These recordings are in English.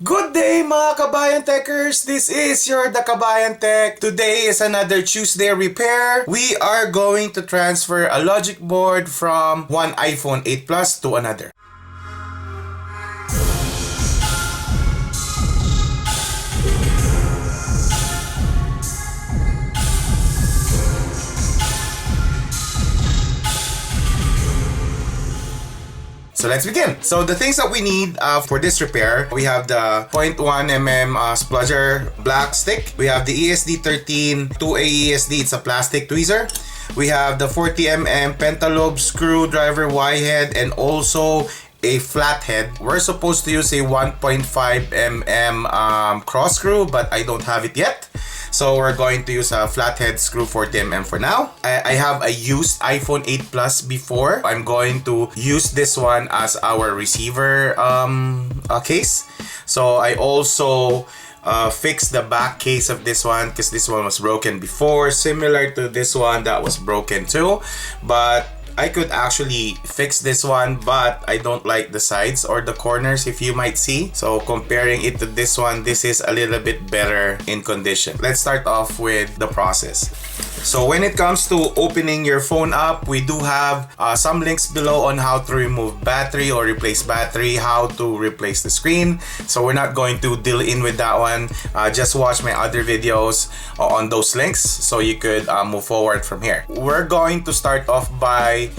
Good day mga Kabayan Techers! This is your The Kabayan Tech. Today is another Tuesday repair. We are going to transfer a LogicBoard from one iPhone 8 Plus to another. So let's begin. So the things that we need for this repair, we have the 0.1mm spludger black stick. We have the ESD13 2A ESD, it's a plastic tweezer. We have the 40mm pentalobe screwdriver Y-head and also a flathead. We're supposed to use a 1.5mm cross screw, but I don't have it yet. So we're going to use a flathead screw 40mm for now. I have a used iPhone 8 Plus before. I'm going to use this one as our receiver case. So I also fixed the back case of this one because this one was broken before, similar to this one that was broken too. But I could actually fix this one, but I don't like the sides or the corners, if you might see. So comparing it to this one, this is a little bit better in condition. Let's start off with the process. So when it comes to opening your phone up, we do have some links below on how to remove battery or replace battery, how to replace the screen. So we're not going to deal in with that one. Just watch my other videos on those links so you could move forward from here. We're going to start off by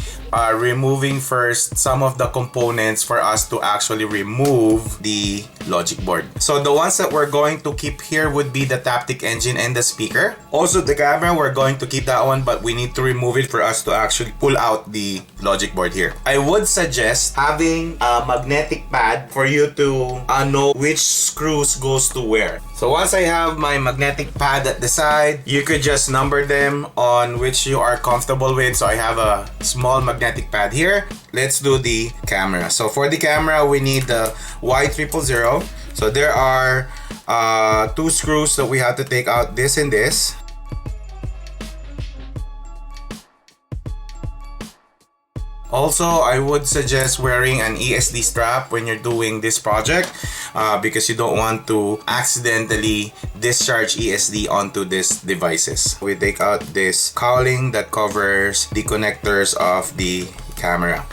removing first some of the components for us to actually remove the LogicBoard. So the ones that we're going to keep here would be the Taptic engine and the speaker. Also the camera, we're going to keep that one, but we need to remove it for us to actually pull out the LogicBoard here. I would suggest having a magnetic pad for you to know which screws goes to where. So once I have my magnetic pad at the side, you could just number them on which you are comfortable with. So I have a small magnetic pad here. Let's do the camera. So for the camera, we need the Y000. So there are two screws that we have to take out, this and this. Also, I would suggest wearing an ESD strap when you're doing this project because you don't want to accidentally discharge ESD onto these devices. We take out this cowling that covers the connectors of the camera.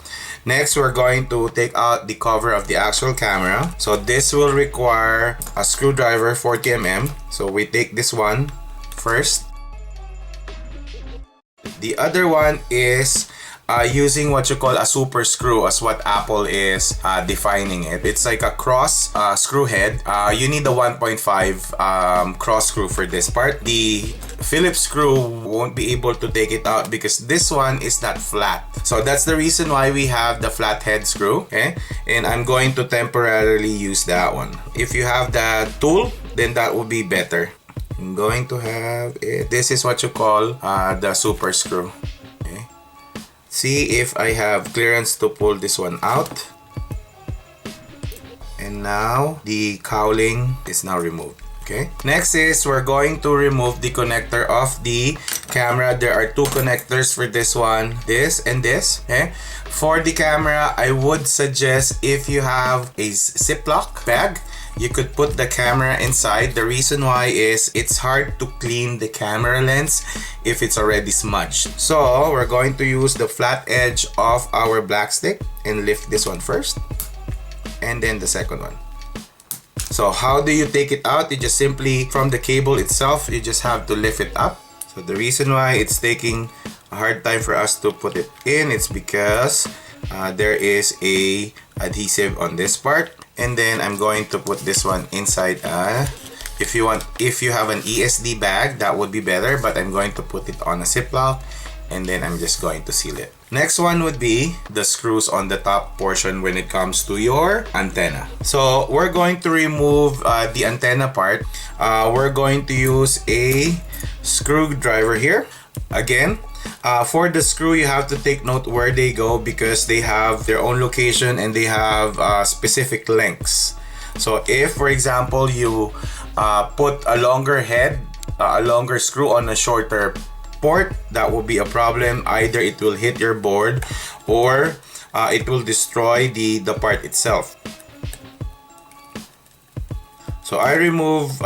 Next, we're going to take out the cover of the actual camera. So this will require a screwdriver 40mm. So we take this one first. The other one is using what you call a super screw, as what Apple is defining it. It's like a cross screw head. You need the 1.5 cross screw for this part. The Phillips screw won't be able to take it out because this one is not flat. So that's the reason why we have the flathead screw. Okay, and I'm going to temporarily use that one. If you have that tool, then that would be better. I'm going to have it. This is what you call the super screw. See if I have clearance to pull this one out. And now the cowling is now removed. Okay. Next is we're going to remove the connector of the camera. There are two connectors for this one, this and this. Okay. For the camera, I would suggest if you have a Ziploc bag, you could put the camera inside. The reason why is it's hard to clean the camera lens if it's already smudged. So we're going to use the flat edge of our black stick and lift this one first and then the second one. So how do you take it out? You just simply, from the cable itself, you just have to lift it up. So the reason why it's taking a hard time for us to put it in, it's because there is a adhesive on this part. And then I'm going to put this one inside. If you have an ESD bag, that would be better, but I'm going to put it on a Ziploc and then I'm just going to seal it. Next one would be the screws on the top portion when it comes to your antenna. So we're going to remove the antenna part. We're going to use a screwdriver here. Again, for the screw, you have to take note where they go because they have their own location and they have specific lengths. So if, for example, you put a longer head, a longer screw on a shorter port, that will be a problem. Either it will hit your board or it will destroy the part itself. So I remove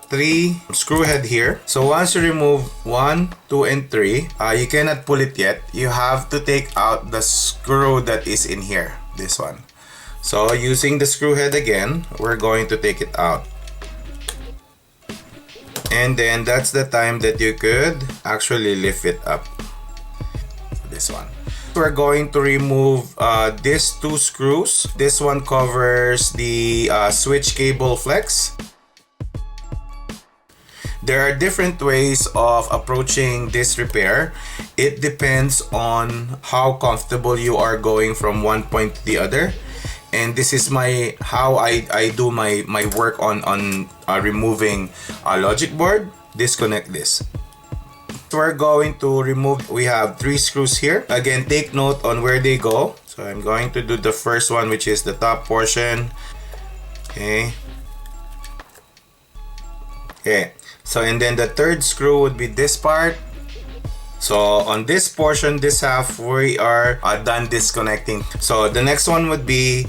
3 screw head here. So once you remove 1, 2, and 3, you cannot pull it yet. You have to take out the screw that is in here, this one. So using the screw head again, we're going to take it out. And then that's the time that you could actually lift it up. This one. We're going to remove these 2 screws. This one covers the switch cable flex. There are different ways of approaching this repair. It depends on how comfortable you are going from one point to the other. And this is how I do my work on removing a LogicBoard. Disconnect this. We're going to remove, we have 3 screws here. Again, take note on where they go. So I'm going to do the first one, which is the top portion. Okay. So and then the third screw would be this part. So on this portion, this half, we are done disconnecting. So the next one would be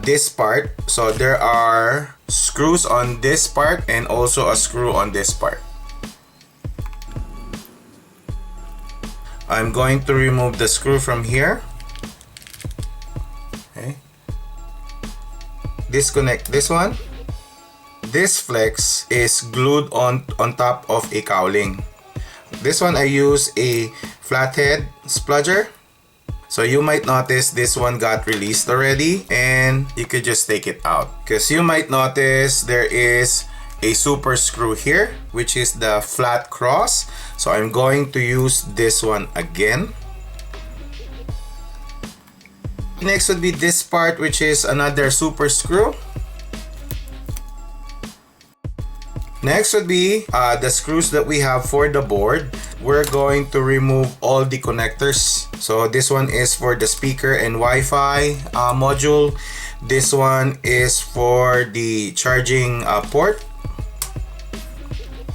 this part. So there are screws on this part and also a screw on this part. I'm going to remove the screw from here. Okay. Disconnect this one. This flex is glued on top of a cowling. This one I use a flathead spludger. So you might notice this one got released already and you could just take it out. Because you might notice there is a super screw here, which is the flat cross. So I'm going to use this one again. Next would be this part, which is another super screw. Next would be the screws that we have for the board. We're going to remove all the connectors. So this one is for the speaker and Wi-Fi module. This one is for the charging port.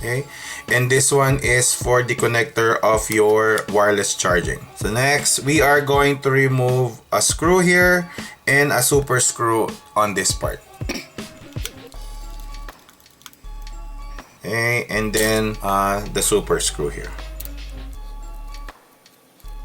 Okay. And this one is for the connector of your wireless charging. So next, we are going to remove a screw here and a super screw on this part. Okay, and then the super screw here.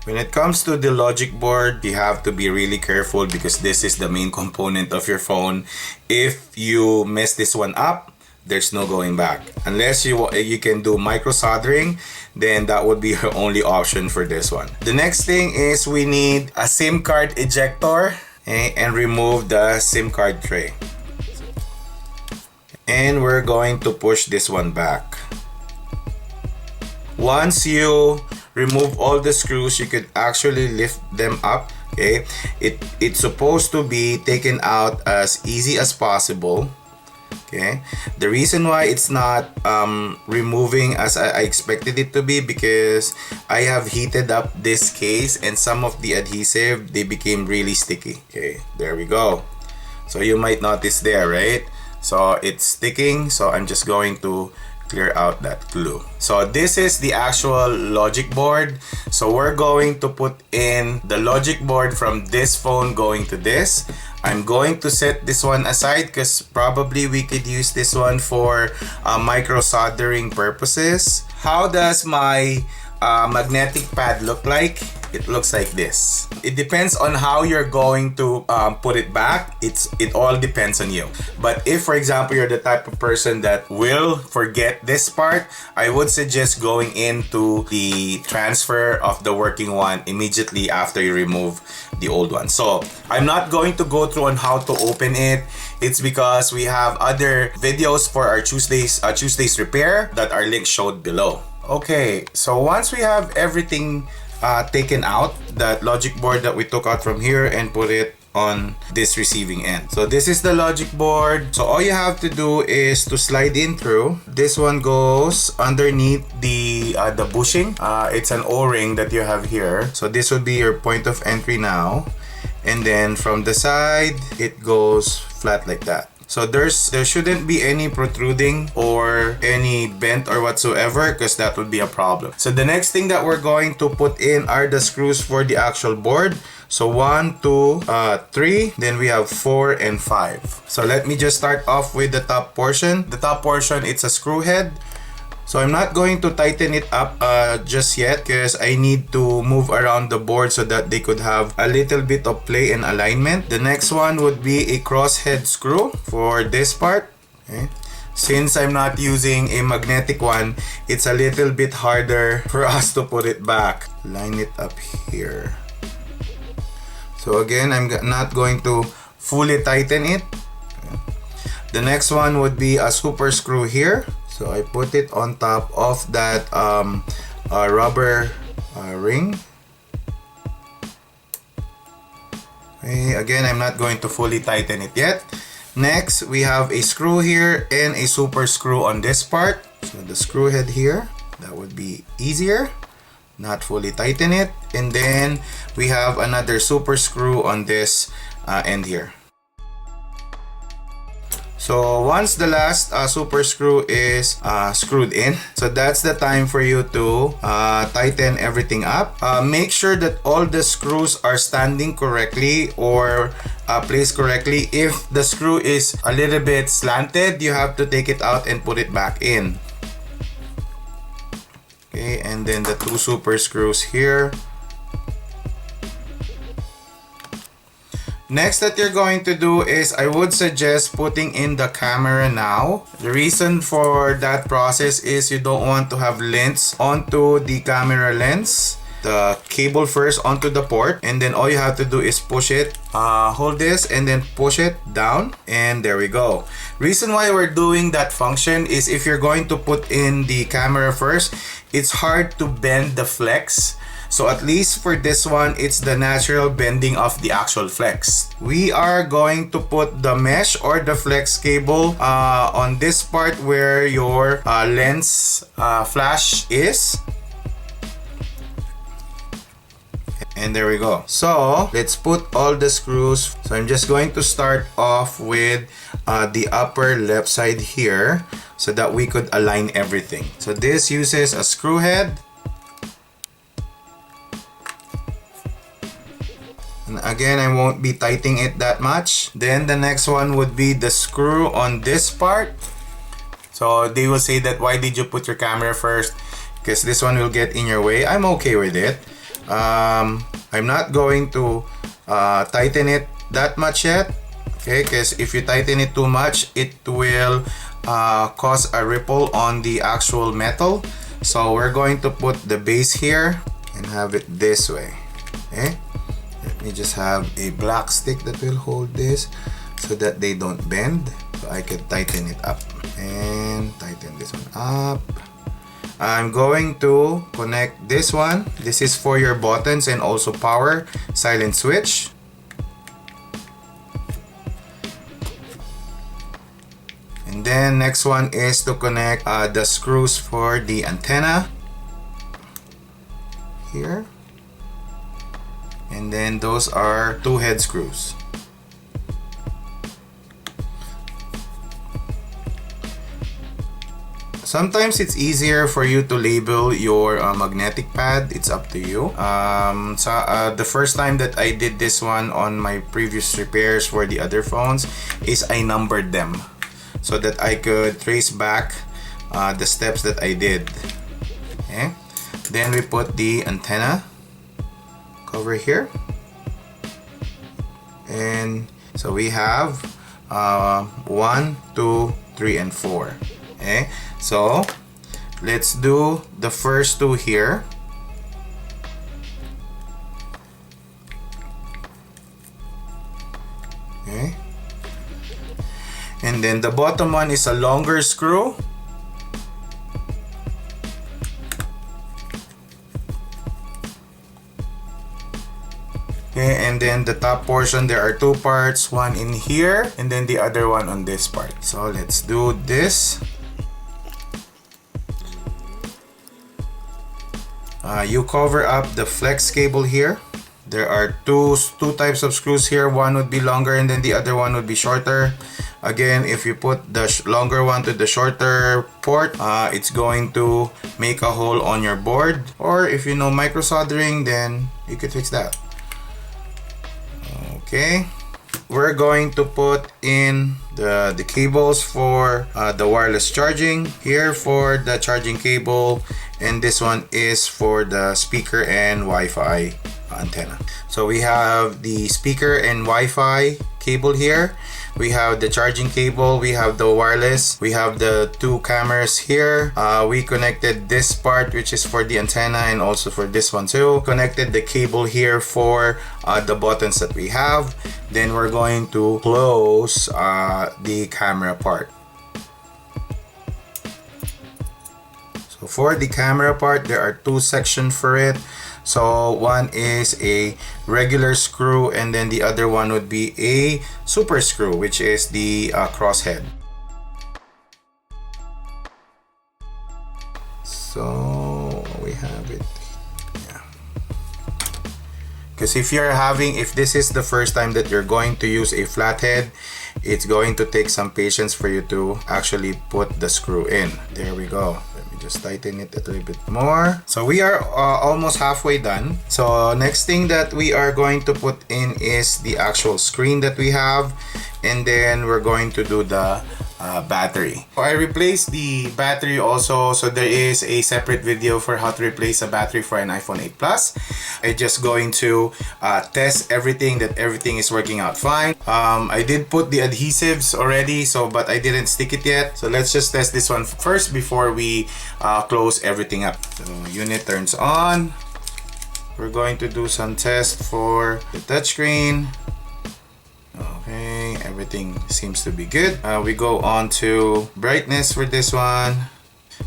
When it comes to the LogicBoard, you have to be really careful because this is the main component of your phone. If you mess this one up, there's no going back. Unless you can do micro soldering, then that would be your only option for this one. The next thing is we need a SIM card ejector, okay, and remove the SIM card tray. And we're going to push this one back. Once you remove all the screws, you could actually lift them up. Okay, it's supposed to be taken out as easy as possible. Okay, the reason why it's not removing as I expected it to be because I have heated up this case and some of the adhesive, they became really sticky. Okay, there we go. So you might notice there, right? So it's sticking, so I'm just going to clear out that glue. So this is the actual LogicBoard. So we're going to put in the LogicBoard from this phone going to this. I'm going to set this one aside because probably we could use this one for micro soldering purposes. How does my magnetic pad look like? It looks like this. It depends on how you're going to put it back. It all depends on you. But if, for example, you're the type of person that will forget this part, I would suggest going into the transfer of the working one immediately after you remove the old one. So I'm not going to go through on how to open it. It's because we have other videos for our Tuesday's repair that our link showed below. Okay, so once we have everything taken out, that LogicBoard that we took out from here and put it on this receiving end. So this is the LogicBoard. So all you have to do is to slide in through. This one goes underneath the bushing. It's an O-ring that you have here. So this would be your point of entry now. And then from the side, it goes flat like that. So there shouldn't be any protruding or any bent or whatsoever because that would be a problem. So the next thing that we're going to put in are the screws for the actual board. So 1, 2, 3, then we have 4 and 5. So let me just start off with the top portion. The top portion, it's a screw head. So I'm not going to tighten it up just yet because I need to move around the board so that they could have a little bit of play and alignment. The next one would be a crosshead screw for this part. Okay. Since I'm not using a magnetic one, it's a little bit harder for us to put it back. Line it up here. So again, I'm not going to fully tighten it. Okay. The next one would be a super screw here. So I put it on top of that rubber ring. Okay, again, I'm not going to fully tighten it yet. Next, we have a screw here and a super screw on this part. So the screw head here, that would be easier. Not fully tighten it. And then we have another super screw on this end here. So once the last super screw is screwed in, so that's the time for you to tighten everything up. Make sure that all the screws are standing correctly or placed correctly. If the screw is a little bit slanted, you have to take it out and put it back in. Okay, and then the 2 super screws here. Next that you're going to do is I would suggest putting in the camera now. The reason for that process is you don't want to have lens onto the camera lens. The cable first onto the port, and then all you have to do is push it, hold this and then push it down, and there we go. Reason why we're doing that function is if you're going to put in the camera first, it's hard to bend the flex. So at least for this one, it's the natural bending of the actual flex. We are going to put the mesh or the flex cable on this part where your lens flash is. And there we go. So let's put all the screws. So I'm just going to start off with the upper left side here so that we could align everything. So this uses a screw head. And again, I won't be tightening it that much. Then the next one would be the screw on this part. So they will say that why did you put your camera first? Because this one will get in your way. I'm okay with it. I'm not going to tighten it that much yet. Okay, because if you tighten it too much, it will cause a ripple on the actual metal. So we're going to put the base here and have it this way. Okay. Let me just have a black stick that will hold this so that they don't bend. So I can tighten it up and tighten this one up. I'm going to connect this one. This is for your buttons and also power, silent switch. And then next one is to connect the screws for the antenna here. And then those are 2 head screws. Sometimes it's easier for you to label your magnetic pad. It's up to you. The first time that I did this one on my previous repairs for the other phones is I numbered them so that I could trace back the steps that I did. Okay. Then we put the antenna cover here, and so we have 1, 2, 3, and 4. Okay, so let's do the first 2 here. Okay, and then the bottom one is a longer screw. Okay, and then the top portion, there are 2 parts, one in here and then the other one on this part. So let's do this. You cover up the flex cable here. There are two types of screws here. One would be longer and then the other one would be shorter. Again, if you put the longer one to the shorter port, it's going to make a hole on your board. Or if you know micro soldering, then you could fix that. Okay, we're going to put in the cables for the wireless charging. Here for the charging cable, and this one is for the speaker and Wi-Fi antenna. So we have the speaker and Wi-Fi cable here. We have the charging cable, we have the wireless, we have the two cameras here. We connected this part, which is for the antenna, and also for this one too. Connected the cable here for the buttons that we have. Then we're going to close the camera part. So for the camera part, there are two sections for it. So one is a regular screw, and then the other one would be a super screw, which is the crosshead. So we have it. Yeah. Because if this is the first time that you're going to use a flathead, it's going to take some patience for you to actually put the screw in. There we go. Let me just tighten it a little bit more. So we are almost halfway done. So next thing that we are going to put in is the actual screen that we have, and then we're going to do the battery. So I replaced the battery also, so there is a separate video for how to replace a battery for an iPhone 8 Plus. I'm just going to test everything, that everything is working out fine. I did put the adhesives already, but I didn't stick it yet. So let's just test this one first before we close everything up. So unit turns on. We're going to do some tests for the touchscreen. Okay, everything seems to be good. We go on to brightness for this one.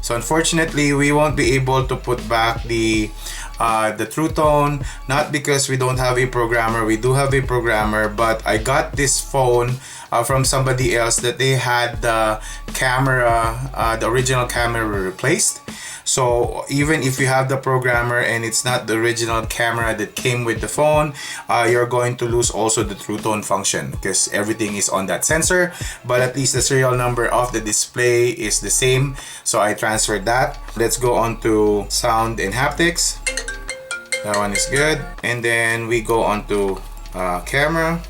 So unfortunately, we won't be able to put back the true tone, not because we don't have a programmer. We do have a programmer, but I got this phone from somebody else that they had the camera, the original camera replaced. So even if you have the programmer and it's not the original camera that came with the phone, you're going to lose also the true tone function, because everything is on that sensor, but at least the serial number of the display is the same. So I transferred that. Let's go on to sound and haptics. That one is good. And then we go on to camera.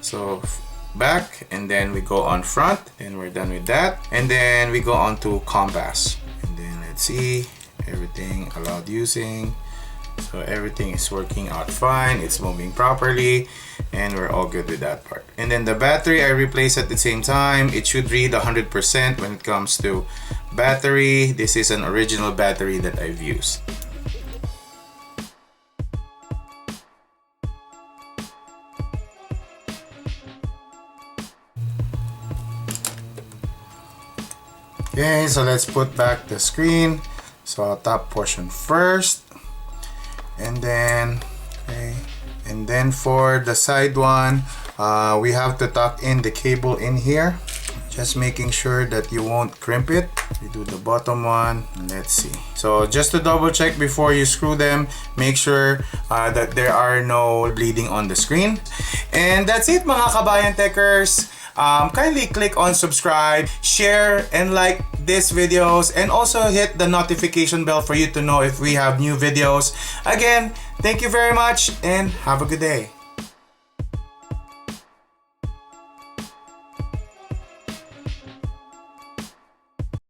So back, and then we go on front, and we're done with that. And then we go on to compass. See, everything allowed using, so everything is working out fine, it's moving properly, and we're all good with that part. And then the battery I replaced at the same time. It should read 100% when it comes to battery. This is an original battery that I've used. Okay, so let's put back the screen. So top portion first, and then for the side one, we have to tuck in the cable in here, just making sure that you won't crimp it. We do the bottom one. Let's see. So just to double check before you screw them, make sure that there are no bleeding on the screen. And that's it, mga kabayan techers. Kindly click on subscribe, share, and like these videos, and also hit the notification bell for you to know if we have new videos. Again, thank you very much, and have a good day.